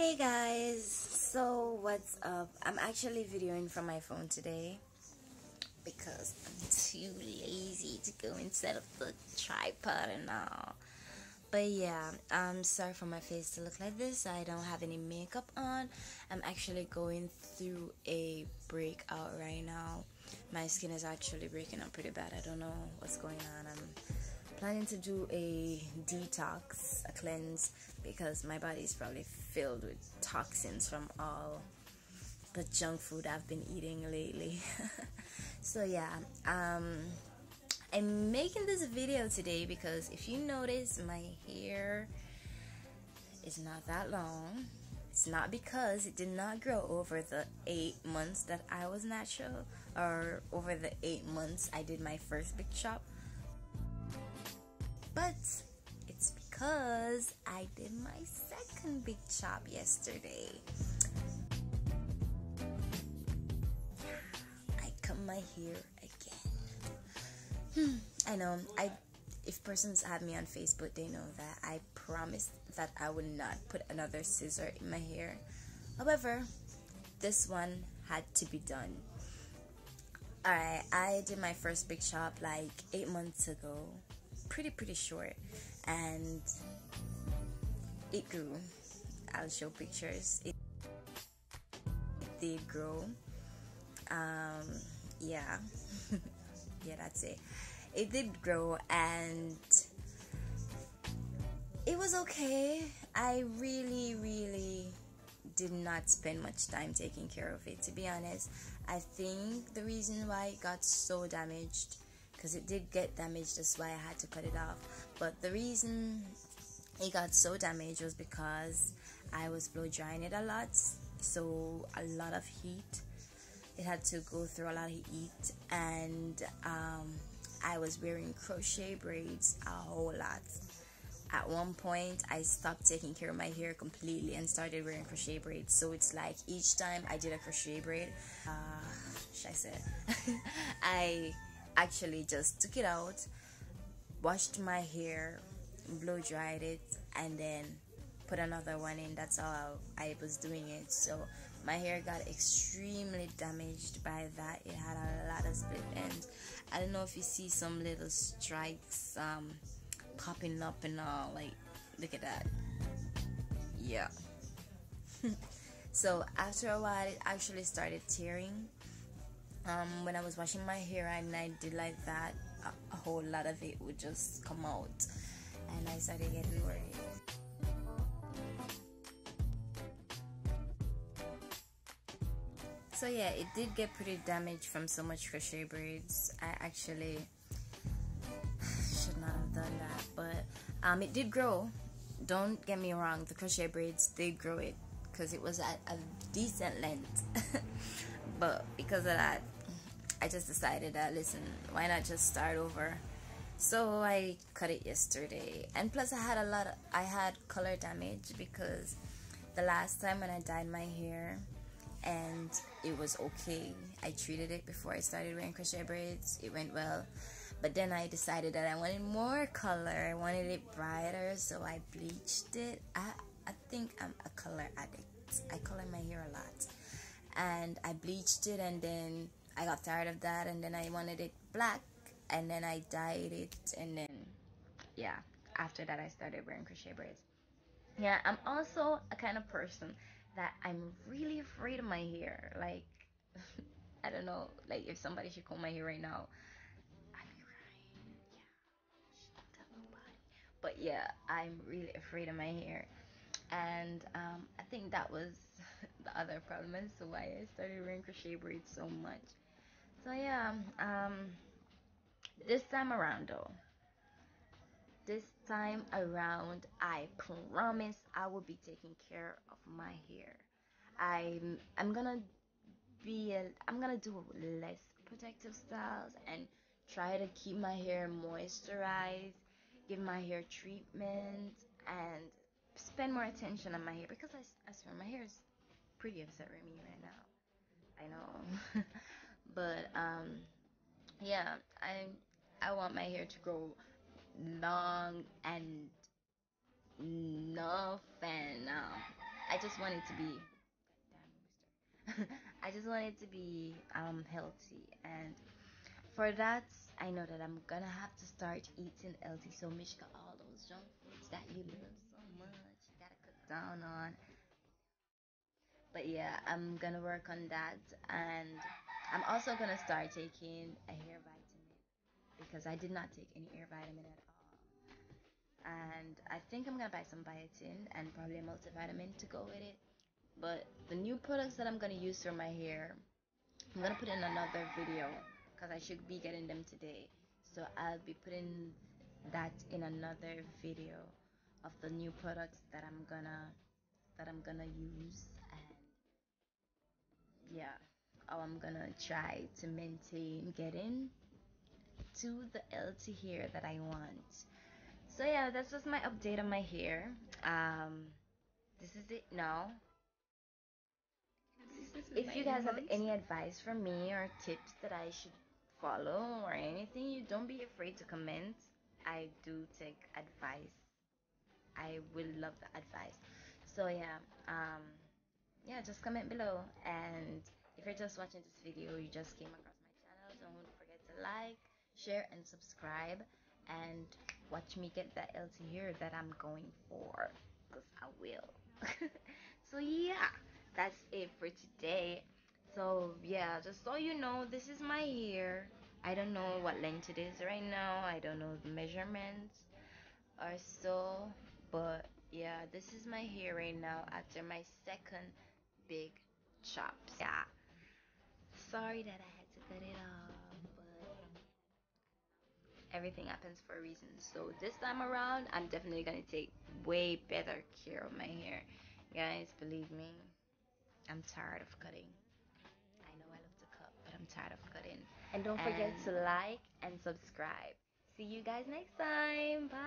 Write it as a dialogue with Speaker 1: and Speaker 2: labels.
Speaker 1: Hey guys, so what's up? I'm actually videoing from my phone today because I'm too lazy to go and set up the tripod and all. But yeah, I'm sorry for my face to look like this. I don't have any makeup on. I'm actually going through a breakout right now. My skin is actually breaking up pretty bad. I don't know what's going on. I'm planning to do a detox, a cleanse, because my body is probably filled with toxins from all the junk food I've been eating lately. So yeah, I'm making this video today because if you notice, my hair is not that long. It's not because it did not grow over the 8 months that I was natural, or over the 8 months I did my first big chop, but it's because I did my second big chop yesterday. I cut my hair again. I know, if persons have me on Facebook, they know that I promised that I would not put another scissor in my hair. However, this one had to be done. Alright, I did my first big chop like 8 months ago. Pretty short, and it grew. I'll show pictures. It did grow. Yeah. Yeah, that's it. It did grow, and it was okay. I really did not spend much time taking care of it, to be honest. I think the reason why it got so damaged, because it did get damaged, that's why I had to cut it off. But the reason it got so damaged was because I was blow drying it a lot, so a lot of heat. It had to go through a lot of heat, and I was wearing crochet braids a whole lot. At one point, I stopped taking care of my hair completely and started wearing crochet braids. So it's like each time I did a crochet braid, should I say, I actually just took it out, washed my hair, blow dried it, and then put another one in. That's how I was doing it. So my hair got extremely damaged by that. It had a lot of split ends. I don't know if you see some little strikes popping up and all. Like, look at that. Yeah. So after a while, it actually started tearing. When I was washing my hair and I did like that, a whole lot of it would just come out, and I started getting worried. So yeah, it did get pretty damaged from so much crochet braids. I actually should not have done that, but it did grow. Don't get me wrong, the crochet braids did grow it because it was at a decent length. But because of that, I just decided that, listen, why not just start over? So I cut it yesterday, and plus I had color damage because the last time when I dyed my hair and it was okay, I treated it before I started wearing crochet braids, it went well. But then I decided that I wanted more color, I wanted it brighter, so I bleached it. I think I'm a color addict. I color my hair a lot, and I bleached it, and then I got tired of that, and then I wanted it black, and then I dyed it, and then yeah, after that I started wearing crochet braids. Yeah, I'm also a kind of person that I'm really afraid of my hair. Like, I don't know, like if somebody should comb my hair right now, I'd be crying. Yeah, shh, don't tell nobody. But yeah, I'm really afraid of my hair, and I think that was the other problem as to why I started wearing crochet braids so much. So yeah, this time around though, this time around, I promise I will be taking care of my hair. I'm gonna I'm gonna do less protective styles and try to keep my hair moisturized, give my hair treatment, and spend more attention on my hair, because I swear my hair is pretty upset with me right now. I know. But yeah, I want my hair to grow long and enough, and I just want it to be I just want it to be healthy, and for that I know that I'm gonna have to start eating healthy. So Mishka, all those junk foods that you love so much, you gotta cut down on. But yeah, I'm gonna work on that, and I'm also gonna start taking a hair vitamin because I did not take any hair vitamin at all. And I think I'm gonna buy some biotin and probably a multivitamin to go with it. But the new products that I'm gonna use for my hair, I'm gonna put in another video because I should be getting them today. So I'll be putting that in another video of the new products that I'm gonna use, and yeah, how I'm gonna try to maintain getting to the healthy hair that I want. So yeah, that's just my update on my hair. This is it now. If you guys have any advice for me or tips that I should follow or anything, you don't be afraid to comment. I do take advice. I will love the advice. So yeah, just comment below. And if you're just watching this video, you just came across my channel, don't forget to like, share, and subscribe, and watch me get that healthy hair that I'm going for, because I will. So yeah, that's it for today. So yeah, just so you know, this is my hair. I don't know what length it is right now. I don't know the measurements or so, but yeah, this is my hair right now after my second big chops. Yeah, sorry that I had to cut it off, but everything happens for a reason. So this time around, I'm definitely gonna take way better care of my hair. Guys, believe me, I'm tired of cutting. I know I love to cut, but I'm tired of cutting. And don't forget to like and subscribe. See you guys next time. Bye.